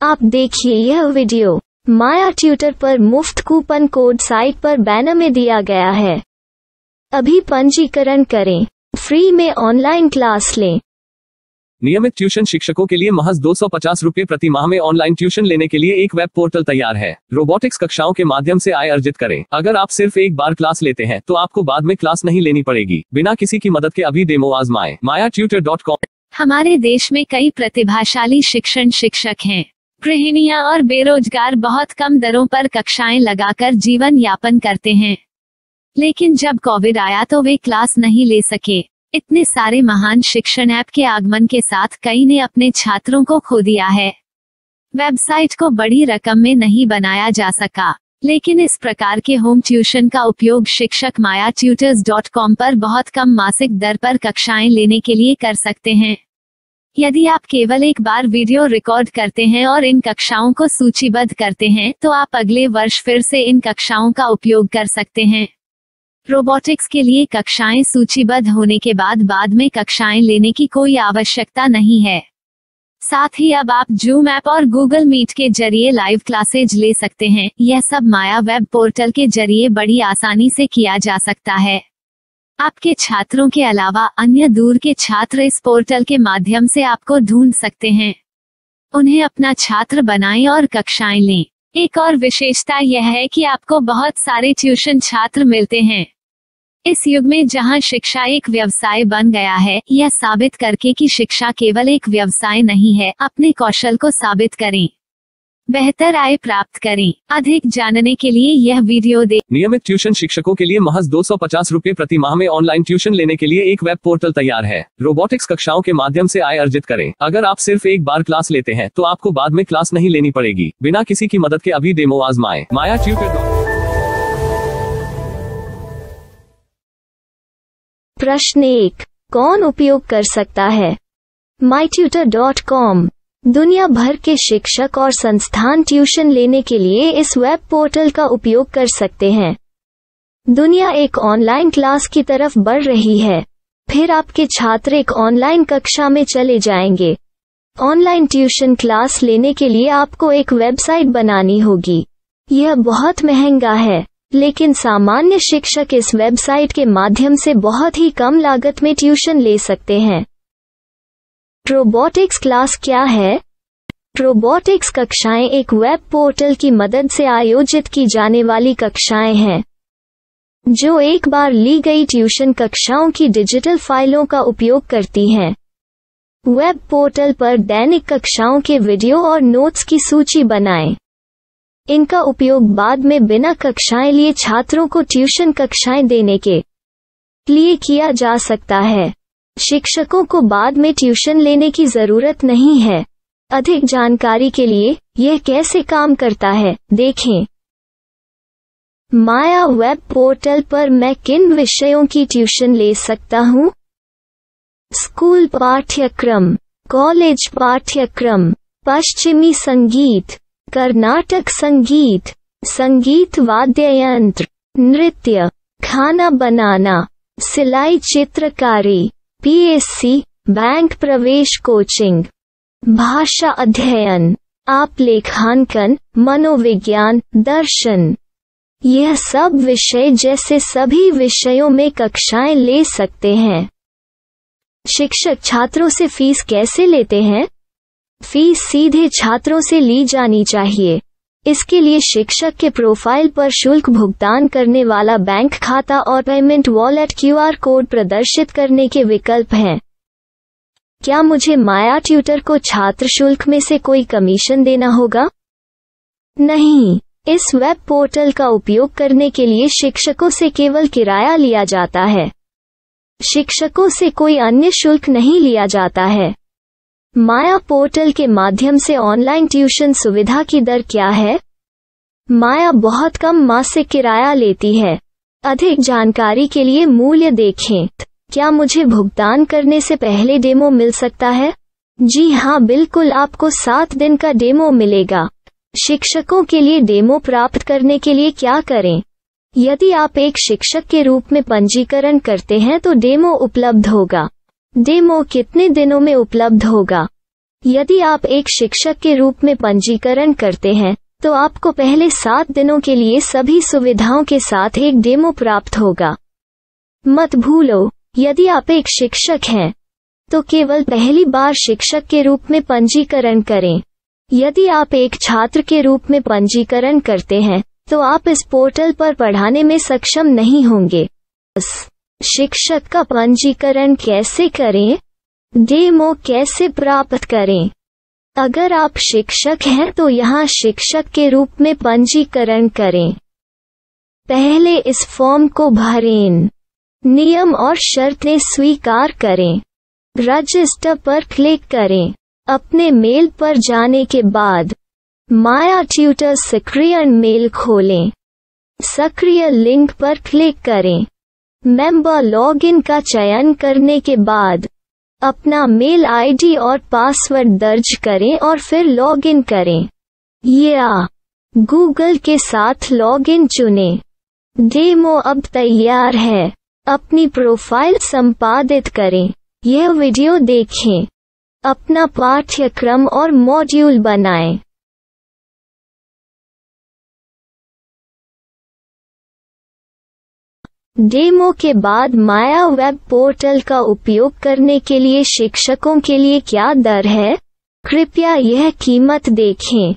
आप देखिए यह वीडियो माया ट्यूटर पर मुफ्त कूपन कोड साइट पर बैनर में दिया गया है। अभी पंजीकरण करें, फ्री में ऑनलाइन क्लास लें। नियमित ट्यूशन शिक्षकों के लिए महज 250 रुपये प्रति माह में ऑनलाइन ट्यूशन लेने के लिए एक वेब पोर्टल तैयार है। रोबोटिक्स कक्षाओं के माध्यम से आय अर्जित करें। अगर आप सिर्फ एक बार क्लास लेते हैं तो आपको बाद में क्लास नहीं लेनी पड़ेगी। बिना किसी की मदद के अभी डेमो आजमाएं। mayatutor.com। हमारे देश में कई प्रतिभाशाली शिक्षक हैं। गृहिणियां और बेरोजगार बहुत कम दरों पर कक्षाएं लगाकर जीवन यापन करते हैं, लेकिन जब कोविड आया तो वे क्लास नहीं ले सके। इतने सारे महान शिक्षण ऐप के आगमन के साथ कई ने अपने छात्रों को खो दिया है। वेबसाइट को बड़ी रकम में नहीं बनाया जा सका, लेकिन इस प्रकार के होम ट्यूशन का उपयोग शिक्षक mayatutors.com पर बहुत कम मासिक दर पर कक्षाएं लेने के लिए कर सकते हैं। यदि आप केवल एक बार वीडियो रिकॉर्ड करते हैं और इन कक्षाओं को सूचीबद्ध करते हैं तो आप अगले वर्ष फिर से इन कक्षाओं का उपयोग कर सकते हैं। रोबोटिक्स के लिए कक्षाएं सूचीबद्ध होने के बाद में कक्षाएं लेने की कोई आवश्यकता नहीं है। साथ ही अब आप जूम ऐप और गूगल मीट के जरिए लाइव क्लासेज ले सकते हैं। यह सब माया वेब पोर्टल के जरिए बड़ी आसानी से किया जा सकता है। आपके छात्रों के अलावा अन्य दूर के छात्र इस पोर्टल के माध्यम से आपको ढूंढ सकते हैं। उन्हें अपना छात्र बनाएं और कक्षाएं लें। एक और विशेषता यह है कि आपको बहुत सारे ट्यूशन छात्र मिलते हैं। इस युग में जहां शिक्षा एक व्यवसाय बन गया है, यह साबित करके कि शिक्षा केवल एक व्यवसाय नहीं है, अपने कौशल को साबित करें, बेहतर आय प्राप्त करें। अधिक जानने के लिए यह वीडियो देखें। नियमित ट्यूशन शिक्षकों के लिए महज 250 रुपये प्रति माह में ऑनलाइन ट्यूशन लेने के लिए एक वेब पोर्टल तैयार है। रोबोटिक्स कक्षाओं के माध्यम से आय अर्जित करें। अगर आप सिर्फ एक बार क्लास लेते हैं तो आपको बाद में क्लास नहीं लेनी पड़ेगी। बिना किसी की मदद के अभी डेमो आजमाएं। mayatutor.com। प्रश्न 1, कौन उपयोग कर सकता है? mytutor.com। दुनिया भर के शिक्षक और संस्थान ट्यूशन लेने के लिए इस वेब पोर्टल का उपयोग कर सकते हैं। दुनिया एक ऑनलाइन क्लास की तरफ बढ़ रही है। फिर आपके छात्र एक ऑनलाइन कक्षा में चले जाएंगे। ऑनलाइन ट्यूशन क्लास लेने के लिए आपको एक वेबसाइट बनानी होगी। यह बहुत महंगा है, लेकिन सामान्य शिक्षक इस वेबसाइट के माध्यम से बहुत ही कम लागत में ट्यूशन ले सकते हैं। रोबोटिक्स क्लास क्या है? रोबोटिक्स कक्षाएं एक वेब पोर्टल की मदद से आयोजित की जाने वाली कक्षाएं हैं, जो एक बार ली गई ट्यूशन कक्षाओं की डिजिटल फाइलों का उपयोग करती हैं। वेब पोर्टल पर दैनिक कक्षाओं के वीडियो और नोट्स की सूची बनाएं। इनका उपयोग बाद में बिना कक्षाएं लिए छात्रों को ट्यूशन कक्षाएं देने के लिए किया जा सकता है। शिक्षकों को बाद में ट्यूशन लेने की जरूरत नहीं है। अधिक जानकारी के लिए यह कैसे काम करता है, देखें। माया वेब पोर्टल पर मैं किन विषयों की ट्यूशन ले सकता हूँ? स्कूल पाठ्यक्रम, कॉलेज पाठ्यक्रम, पश्चिमी संगीत, कर्नाटक संगीत, संगीत वाद्य यंत्र, नृत्य, खाना बनाना, सिलाई चित्रकारी, PSC, बैंक प्रवेश कोचिंग, भाषा अध्ययन, आप लेखांकन, मनोविज्ञान, दर्शन। यह सब विषय जैसे सभी विषयों में कक्षाएं ले सकते हैं। शिक्षक छात्रों से फीस कैसे लेते हैं? फीस सीधे छात्रों से ली जानी चाहिए। इसके लिए शिक्षक के प्रोफाइल पर शुल्क भुगतान करने वाला बैंक खाता और पेमेंट वॉलेट QR कोड प्रदर्शित करने के विकल्प हैं। क्या मुझे माया ट्यूटर को छात्र शुल्क में से कोई कमीशन देना होगा? नहीं, इस वेब पोर्टल का उपयोग करने के लिए शिक्षकों से केवल किराया लिया जाता है। शिक्षकों से कोई अन्य शुल्क नहीं लिया जाता है। माया पोर्टल के माध्यम से ऑनलाइन ट्यूशन सुविधा की दर क्या है? माया बहुत कम मासिक किराया लेती है। अधिक जानकारी के लिए मूल्य देखें। क्या मुझे भुगतान करने से पहले डेमो मिल सकता है? जी हाँ, बिल्कुल, आपको 7 दिन का डेमो मिलेगा। शिक्षकों के लिए डेमो प्राप्त करने के लिए क्या करें? यदि आप एक शिक्षक के रूप में पंजीकरण करते हैं तो डेमो उपलब्ध होगा। डेमो कितने दिनों में उपलब्ध होगा? यदि आप एक शिक्षक के रूप में पंजीकरण करते हैं तो आपको पहले 7 दिनों के लिए सभी सुविधाओं के साथ एक डेमो प्राप्त होगा। मत भूलो, यदि आप एक शिक्षक हैं तो केवल पहली बार शिक्षक के रूप में पंजीकरण करें। यदि आप एक छात्र के रूप में पंजीकरण करते हैं तो आप इस पोर्टल पर पढ़ाने में सक्षम नहीं होंगे। शिक्षक का पंजीकरण कैसे करें? डेमो कैसे प्राप्त करें? अगर आप शिक्षक हैं तो यहाँ शिक्षक के रूप में पंजीकरण करें। पहले इस फॉर्म को भरें। नियम और शर्तें स्वीकार करें। रजिस्टर पर क्लिक करें। अपने मेल पर जाने के बाद माया ट्यूटर सक्रिय मेल खोलें। सक्रिय लिंक पर क्लिक करें। मेंबर लॉगिन का चयन करने के बाद अपना मेल आईडी और पासवर्ड दर्ज करें और फिर लॉगिन करें या गूगल के साथ लॉगिन चुनें। डेमो अब तैयार है। अपनी प्रोफाइल संपादित करें। यह वीडियो देखें। अपना पाठ्यक्रम और मॉड्यूल बनाएं। डेमो के बाद माया वेब पोर्टल का उपयोग करने के लिए शिक्षकों के लिए क्या दर है? कृपया यह कीमत देखें।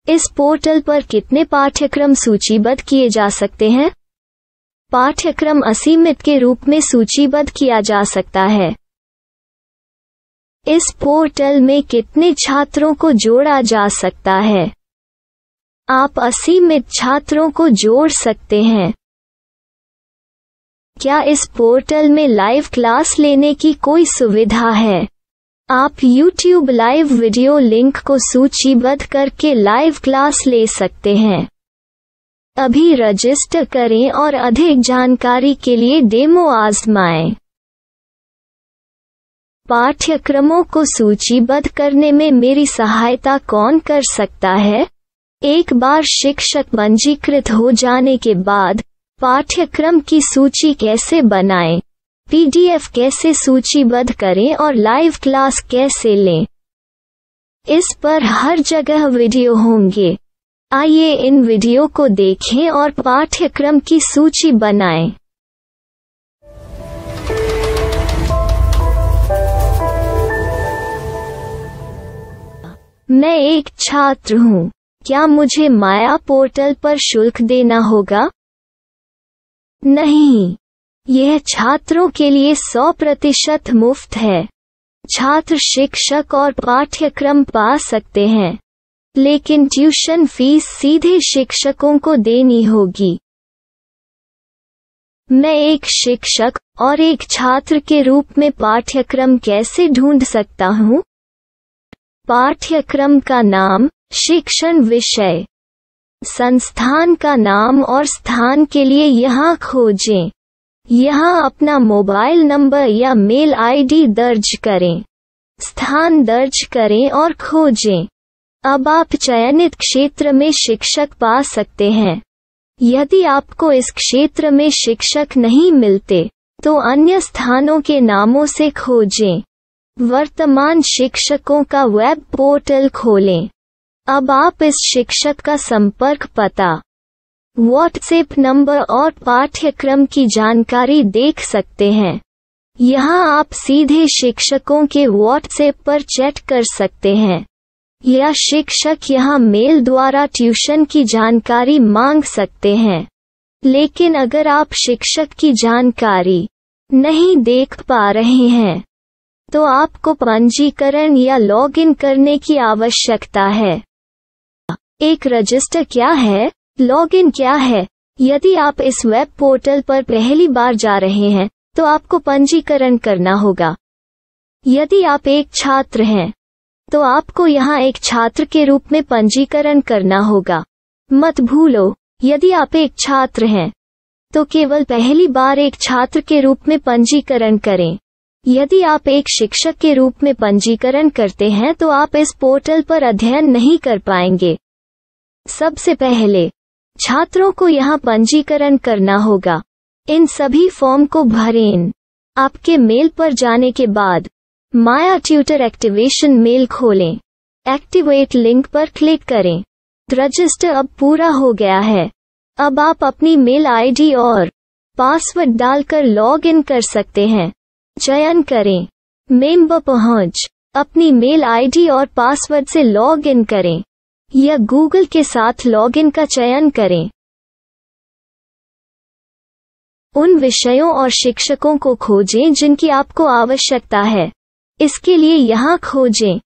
इस पोर्टल पर कितने पाठ्यक्रम सूचीबद्ध किए जा सकते हैं? पाठ्यक्रम असीमित के रूप में सूचीबद्ध किया जा सकता है। इस पोर्टल में कितने छात्रों को जोड़ा जा सकता है? आप असीमित छात्रों को जोड़ सकते हैं। क्या इस पोर्टल में लाइव क्लास लेने की कोई सुविधा है? आप YouTube लाइव वीडियो लिंक को सूचीबद्ध करके लाइव क्लास ले सकते हैं। अभी रजिस्टर करें और अधिक जानकारी के लिए डेमो आजमाएं। पाठ्यक्रमों को सूचीबद्ध करने में मेरी सहायता कौन कर सकता है? एक बार शिक्षक पंजीकृत हो जाने के बाद पाठ्यक्रम की सूची कैसे बनाएं, PDF कैसे सूचीबद्ध करें और लाइव क्लास कैसे लें, इस पर हर जगह वीडियो होंगे। आइए इन वीडियो को देखें और पाठ्यक्रम की सूची बनाएं। मैं एक छात्र हूँ। क्या मुझे माया पोर्टल पर शुल्क देना होगा? नहीं, यह छात्रों के लिए 100% मुफ्त है। छात्र शिक्षक और पाठ्यक्रम पा सकते हैं, लेकिन ट्यूशन फीस सीधे शिक्षकों को देनी होगी। मैं एक शिक्षक और एक छात्र के रूप में पाठ्यक्रम कैसे ढूंढ सकता हूँ? पाठ्यक्रम का नाम, शिक्षण विषय, संस्थान का नाम और स्थान के लिए यहाँ खोजें। यहाँ अपना मोबाइल नंबर या मेल आईडी दर्ज करें। स्थान दर्ज करें और खोजें। अब आप चयनित क्षेत्र में शिक्षक पा सकते हैं। यदि आपको इस क्षेत्र में शिक्षक नहीं मिलते तो अन्य स्थानों के नामों से खोजें। वर्तमान शिक्षकों का वेब पोर्टल खोलें। अब आप इस शिक्षक का संपर्क पता, व्हाट्सएप नंबर और पाठ्यक्रम की जानकारी देख सकते हैं। यहाँ आप सीधे शिक्षकों के व्हाट्सएप पर चैट कर सकते हैं या शिक्षक यहाँ मेल द्वारा ट्यूशन की जानकारी मांग सकते हैं। लेकिन अगर आप शिक्षक की जानकारी नहीं देख पा रहे हैं तो आपको पंजीकरण या लॉगिन करने की आवश्यकता है। एक रजिस्टर क्या है? लॉगिन क्या है? यदि आप इस वेब पोर्टल पर पहली बार जा रहे हैं तो आपको पंजीकरण करना होगा। यदि आप एक छात्र हैं तो आपको यहाँ एक छात्र के रूप में पंजीकरण करना होगा। मत भूलो, यदि आप एक छात्र हैं तो केवल पहली बार एक छात्र के रूप में पंजीकरण करें। यदि आप एक शिक्षक के रूप में पंजीकरण करते हैं तो आप इस पोर्टल पर अध्ययन नहीं कर पाएंगे। सबसे पहले छात्रों को यहाँ पंजीकरण करना होगा। इन सभी फॉर्म को भरें। आपके मेल पर जाने के बाद माया ट्यूटर एक्टिवेशन मेल खोलें। एक्टिवेट लिंक पर क्लिक करें। रजिस्टर अब पूरा हो गया है। अब आप अपनी मेल आईडी और पासवर्ड डालकर लॉग इन कर सकते हैं। चयन करें मेंबर पहुंच। अपनी मेल आईडी और पासवर्ड से लॉग इन करें या गूगल के साथ लॉग इन का चयन करें। उन विषयों और शिक्षकों को खोजें जिनकी आपको आवश्यकता है। इसके लिए यहाँ खोजें